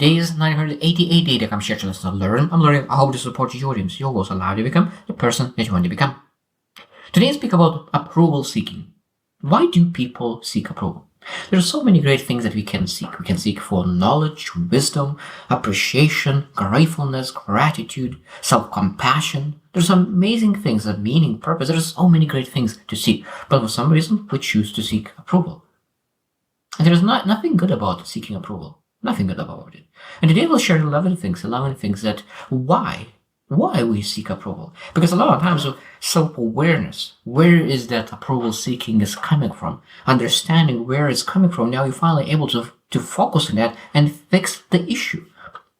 Today is 988 day that I'm sharing to learn. I'm learning how to support your dreams, your goals, allow you to become the person that you want to become. Today I speak about approval seeking. Why do people seek approval? There are so many great things that we can seek. We can seek for knowledge, wisdom, appreciation, gratefulness, gratitude, self-compassion. There's amazing things, of meaning, purpose. There's so many great things to seek. But for some reason, we choose to seek approval. And there's nothing good about seeking approval. Nothing good about it. And today we'll share 11 things that why we seek approval. Because a lot of times self-awareness, where is that approval seeking is coming from, understanding where it's coming from, now you're finally able to focus on that and fix the issue.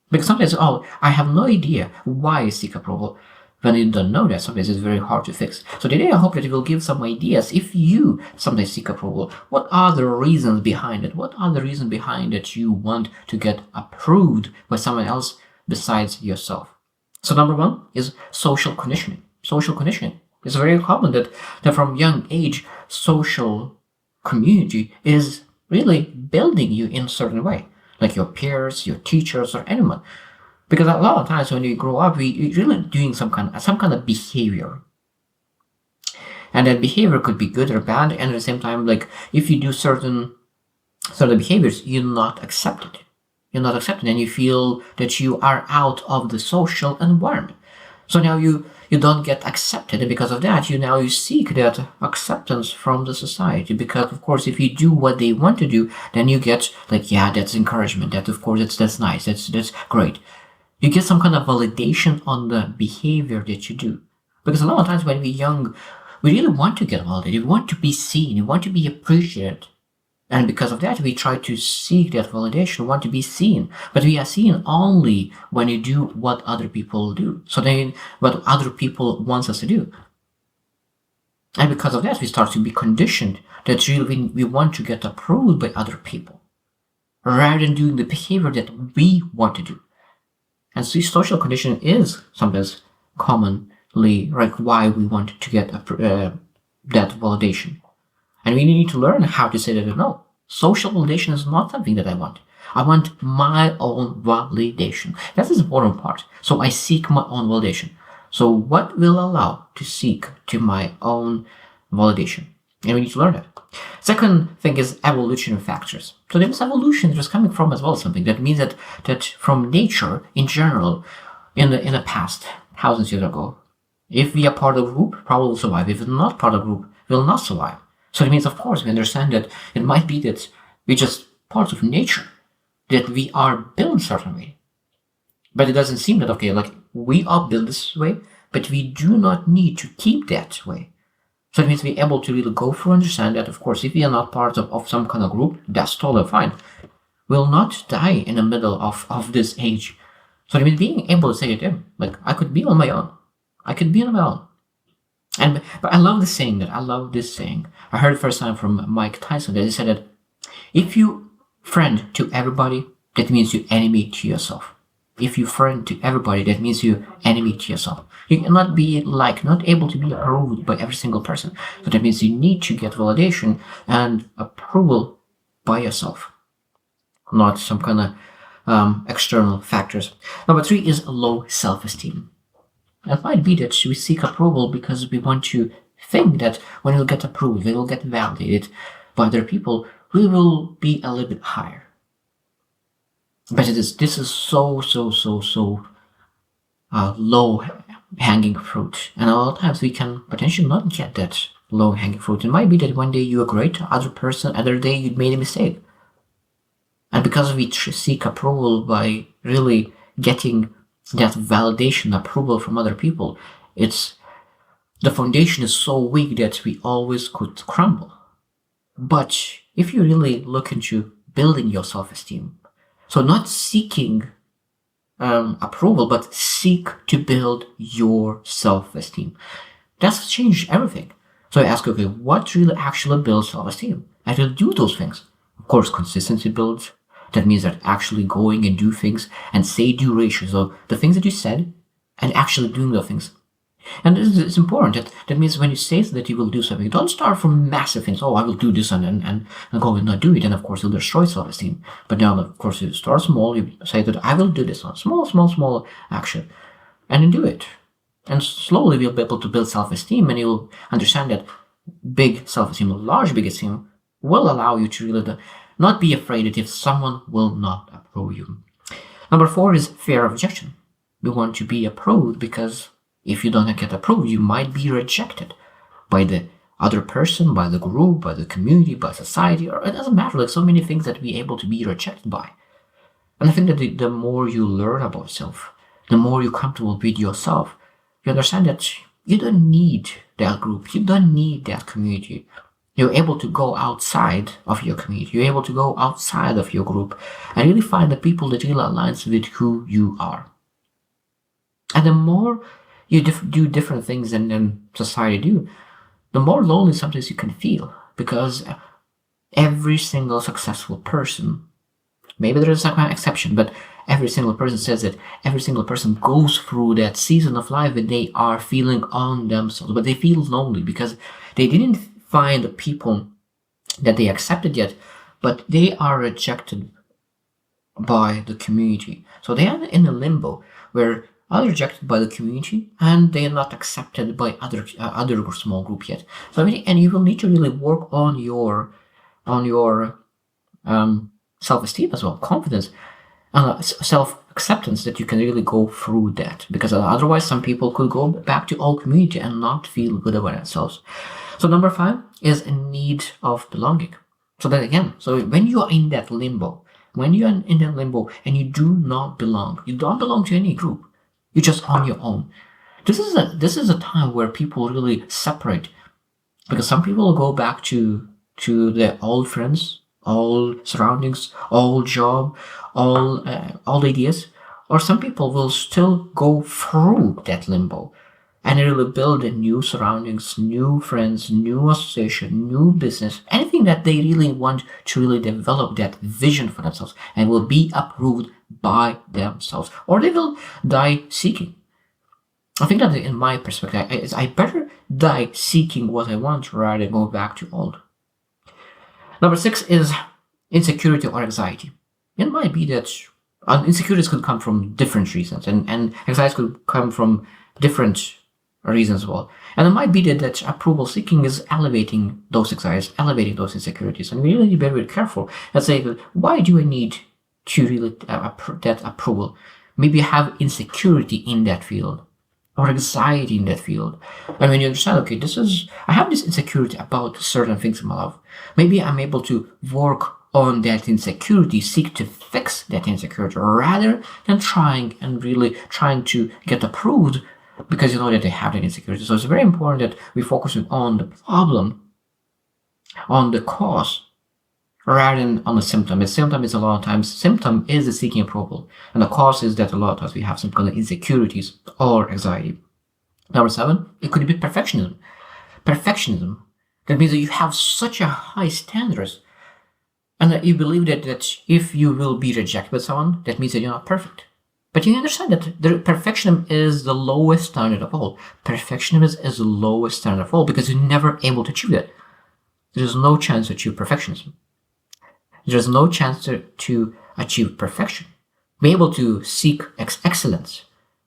Because sometimes, I have no idea why I seek approval. When you don't know that, sometimes it's very hard to fix. So today I hope that it will give some ideas. If you sometimes seek approval, what are the reasons behind it? What are the reasons behind that you want to get approved by someone else besides yourself? So number one is social conditioning. Social conditioning. It's very common that from young age, social community is really building you in a certain way, like your peers, your teachers, or anyone. Because a lot of times when we grow up, we really doing some kind of behavior. And that behavior could be good or bad, and at the same time, like if you do certain behaviors, you're not accepted. You're not accepted, and you feel that you are out of the social environment. So now you don't get accepted, and because of that, you seek that acceptance from the society. Because of course, if you do what they want to do, then you get like, yeah, that's encouragement. That of course, that's nice. That's great. You get some kind of validation on the behavior that you do. Because a lot of times when we're young, we really want to get validated. We want to be seen. We want to be appreciated. And because of that, we try to seek that validation, want to be seen. But we are seen only when you do what other people do. So then what other people want us to do. And because of that, we start to be conditioned that we want to get approved by other people, rather than doing the behavior that we want to do. And so social conditioning is sometimes commonly like why we want to get that validation. And we need to learn how to say that no, social validation is not something that I want. I want my own validation. That's the important part. So I seek my own validation. So what will allow to seek to my own validation? And we need to learn that. Second thing is evolutionary factors. So there is evolution that is coming from as well something. That means that from nature in general, in the past, thousands of years ago, if we are part of a group, probably will survive. If we're not part of a group, we will not survive. So it means, of course, we understand that it might be that we're just part of nature, that we are built a certain way. But it doesn't seem that, okay, like we are built this way, but we do not need to keep that way. So it means we're able to really go through and understand that, of course, if we are not part of some kind of group, that's totally fine. We'll not die in the middle of this age. So it means being able to say to them, like, I could be on my own. I could be on my own. But I love this saying. I heard it first time from Mike Tyson that he said that if you friend to everybody, that means you enemy to yourself. If you friend to everybody, that means you enemy to yourself. You cannot be not able to be approved by every single person. So that means you need to get validation and approval by yourself, not some kind of external factors. Number 3 is low self-esteem. It might be that we seek approval because we want to think that when we'll get approved, we will get validated by other people, we will be a little bit higher. But this is so low-hanging fruit. And a lot of times we can potentially not get that low-hanging fruit. It might be that one day you are great to other person, other day you made a mistake. And because we seek approval by really getting that validation, approval from other people, the foundation is so weak that we always could crumble. But if you really look into building your self-esteem, so not seeking approval, but seek to build your self-esteem, that's changed everything. So I ask, okay, what really actually builds self-esteem? I will do those things. Of course, consistency builds. That means that actually going and do things and say-do ratio. So the things that you said and actually doing those things. And this is important. That means when you say that you will do something, don't start from massive things. Oh, I will do this and go and not do it. And of course, you'll destroy self-esteem. But now, of course, you start small. You say that I will do this on small action, and you do it. And slowly you'll be able to build self-esteem, and you'll understand that big self-esteem, large big esteem, will allow you to really not be afraid that if someone will not approve you. Number 4 is fear of rejection. You want to be approved because if you don't get approved, you might be rejected by the other person, by the group, by the community, by society, or it doesn't matter. Like so many things that we're able to be rejected by. And I think that the more you learn about yourself, the more you're comfortable with yourself, you understand that you don't need that group, you don't need that community. You're able to go outside of your community, you're able to go outside of your group and really find the people that really aligns with who you are. And the more you do different things than society do, the more lonely sometimes you can feel, because every single successful person, maybe there is some exception, but every single person says that every single person goes through that season of life when they are feeling on themselves, but they feel lonely because they didn't find the people that they accepted yet, but they are rejected by the community. So they are in a limbo where are rejected by the community and they are not accepted by other small group yet. So and you will need to really work on your self-esteem as well, confidence, self-acceptance, that you can really go through that, because otherwise some people could go back to old community and not feel good about themselves. So number 5 is a need of belonging. So that again, so when you are in that limbo, and you do not belong, you don't belong to any group, you're just on your own. This is a time where people really separate, because some people will go back to their old friends, old surroundings, old job, old ideas, or some people will still go through that limbo and really build new surroundings, new friends, new association, new business, anything that they really want to really develop that vision for themselves and will be approved by themselves, or they will die seeking. I think that in my perspective, I better die seeking what I want rather than go back to old. Number 6 is insecurity or anxiety. It might be that insecurities could come from different reasons, and anxiety could come from different reasons as well. And it might be that approval seeking is elevating those anxieties, elevating those insecurities. And we really need to be very careful and say, why do I need to really that approval? Maybe I have insecurity in that field or anxiety in that field. And when you understand, okay, I have this insecurity about certain things in my life. Maybe I'm able to work on that insecurity, seek to fix that insecurity rather than trying to get approved because you know that they have that insecurity. So it's very important that we focus on the problem, on the cause, rather than on the symptom. The symptom is the seeking approval, and the cause is that a lot of times we have some kind of insecurities or anxiety. Number 7, it could be perfectionism. Perfectionism. That means that you have such a high standards, and that you believe that if you will be rejected by someone, that means that you're not perfect. But you understand that the perfectionism is the lowest standard of all. Perfectionism is the lowest standard of all because you're never able to achieve that. There's no chance to achieve perfectionism. There's no chance to achieve perfection. Be able to seek excellence,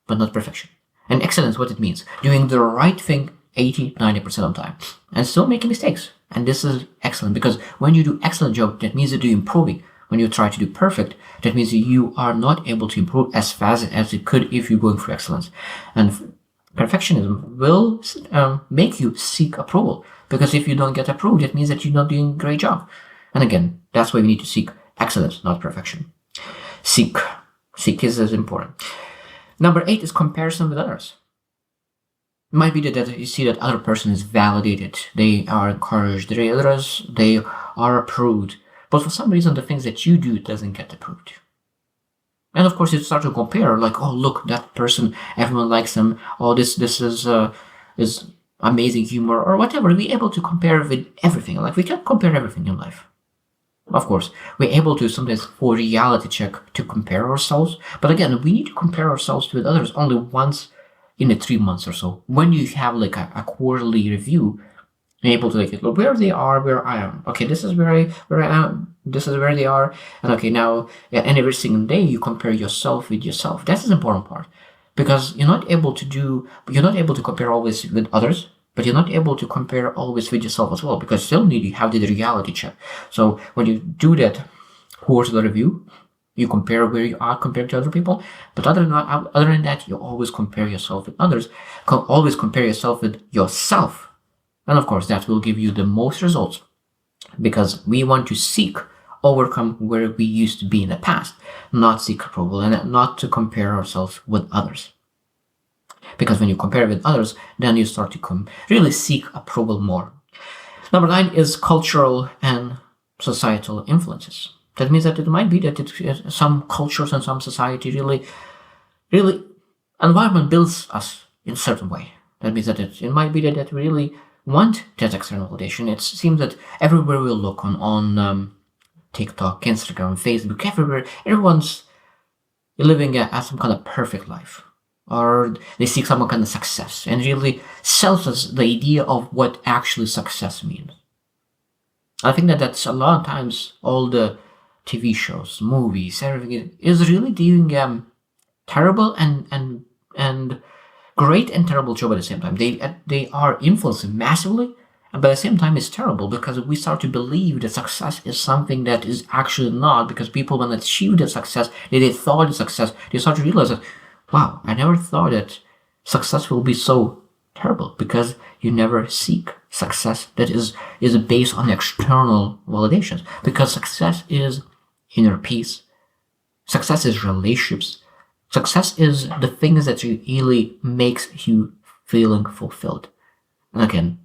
but not perfection. And excellence, what it means, doing the right thing 80-90% of the time and still making mistakes. And this is excellent, because when you do excellent job, that means that you're improving. When you try to do perfect, that means that you are not able to improve as fast as it could if you're going for excellence. And perfectionism will make you seek approval, because if you don't get approved, that means that you're not doing a great job. And again, that's why we need to seek excellence, not perfection. Seek is as important. Number 8 is comparison with others. It might be that you see that other person is validated, they are encouraged, they are approved, but for some reason the things that you do doesn't get approved. And of course you start to compare, like, oh look, that person, everyone likes them, oh this is amazing humor or whatever. We're able to compare with everything. Like, we can't compare everything in life. Of course, we're able to sometimes for reality check to compare ourselves, but again, we need to compare ourselves with others only once in the 3 months or so. When you have like a quarterly review, you're able to like look where they are, where I am. Okay, this is where I am. This is where they are. And okay, now and every single day you compare yourself with yourself. That's the important part, because you're not able to compare always with others, but you're not able to compare always with yourself as well, because still need you have the reality check. So when you do that quarterly review, you compare where you are compared to other people. But other than that, you always compare yourself with others. Always compare yourself with yourself. And of course, that will give you the most results, because we want to overcome where we used to be in the past, not seek approval and not to compare ourselves with others. Because when you compare with others, then you start to really seek approval more. Number 9 is cultural and societal influences. That means that it might be that some cultures and some society really environment builds us in a certain way. That means that it might be that we really want that external validation. It seems that everywhere we look on TikTok, Instagram, Facebook, everywhere, everyone's living some kind of perfect life, or they seek some kind of success, and really sells us the idea of what actually success means. I think that's a lot of times all the TV shows, movies, everything is really doing terrible and great and terrible job at the same time. They are influencing massively, but at the same time it's terrible, because we start to believe that success is something that is actually not. Because people, when they achieve the success, they thought the success, they start to realize that, wow, I never thought that success will be so terrible, because you never seek success that is based on external validations. Because success is inner peace. Success is relationships. Success is the things that really makes you feeling fulfilled. And again,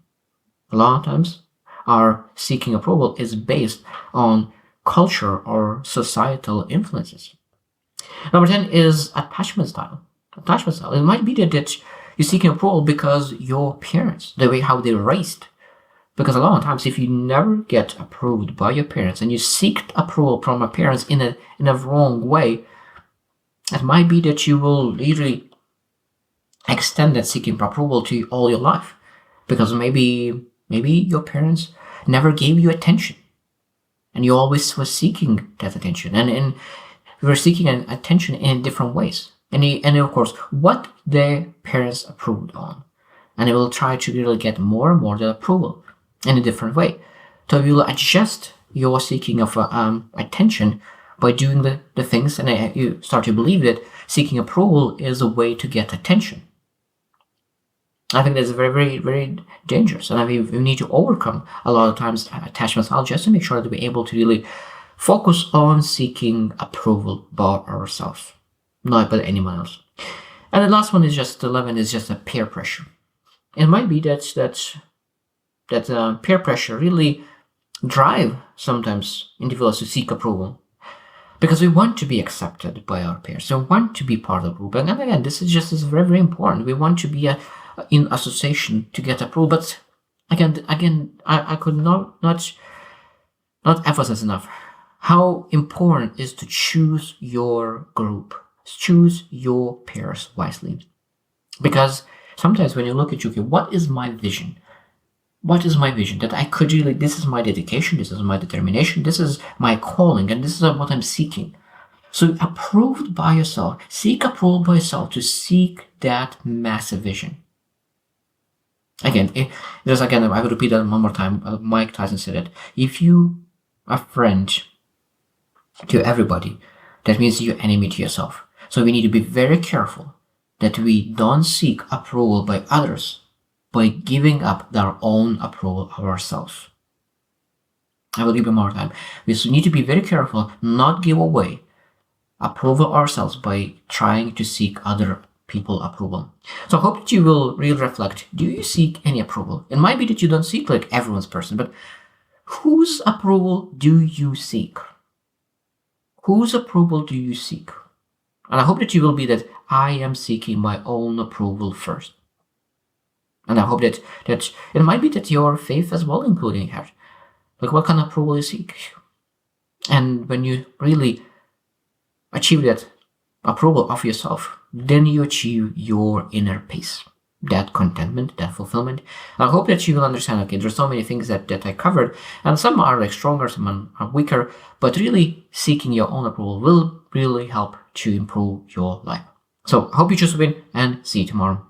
a lot of times our seeking approval is based on culture or societal influences. Number 10 is attachment style. Attachment style. It might be that you're seeking approval because your parents, the way how they're raised. Because a lot of times, if you never get approved by your parents and you seek approval from your parents in a wrong way, it might be that you will literally extend that seeking approval to all your life. Because maybe your parents never gave you attention, and you always were seeking that attention, and you were seeking attention in different ways. And of course, what their parents approved on, and they will try to really get more and more the approval in a different way. So you will adjust your seeking of attention by doing the things, and you start to believe that seeking approval is a way to get attention. I think that's very, very, very dangerous, and I mean, we need to overcome a lot of times attachment style just to make sure that we're able to really focus on seeking approval by ourselves, not by anyone else. And the last one is just 11 is just a peer pressure. It might be that peer pressure really drive sometimes individuals to seek approval, because we want to be accepted by our peers. We want to be part of the group. And again, this is very, very important. We want to be in association to get approval. But again, I could not emphasize enough how important it is to choose your group, choose your peers wisely. Because sometimes when you look at you, okay, what is my vision? What is my vision? That I could really, this is my dedication, this is my determination, this is my calling, and this is what I'm seeking. So approved by yourself, seek approval by yourself to seek that massive vision. Again, I will repeat that one more time. Mike Tyson said it. If you are friend to everybody, that means you're enemy to yourself. So we need to be very careful that we don't seek approval by others by giving up our own approval of ourselves. I will give you more time. We need to be very careful not give away approval ourselves by trying to seek other people approval. So I hope that you will really reflect. Do you seek any approval? It might be that you don't seek like everyone's person, but whose approval do you seek? Whose approval do you seek? And I hope that you will be that I am seeking my own approval first. And I hope that it might be that your faith as well, including her. Like what kind of approval you seek. And when you really achieve that approval of yourself, then you achieve your inner peace, that contentment, that fulfillment. I hope that you will understand, okay, there's so many things that I covered, and some are like stronger, some are weaker, but really seeking your own approval will really help to improve your life. So I hope you choose to win, and see you tomorrow.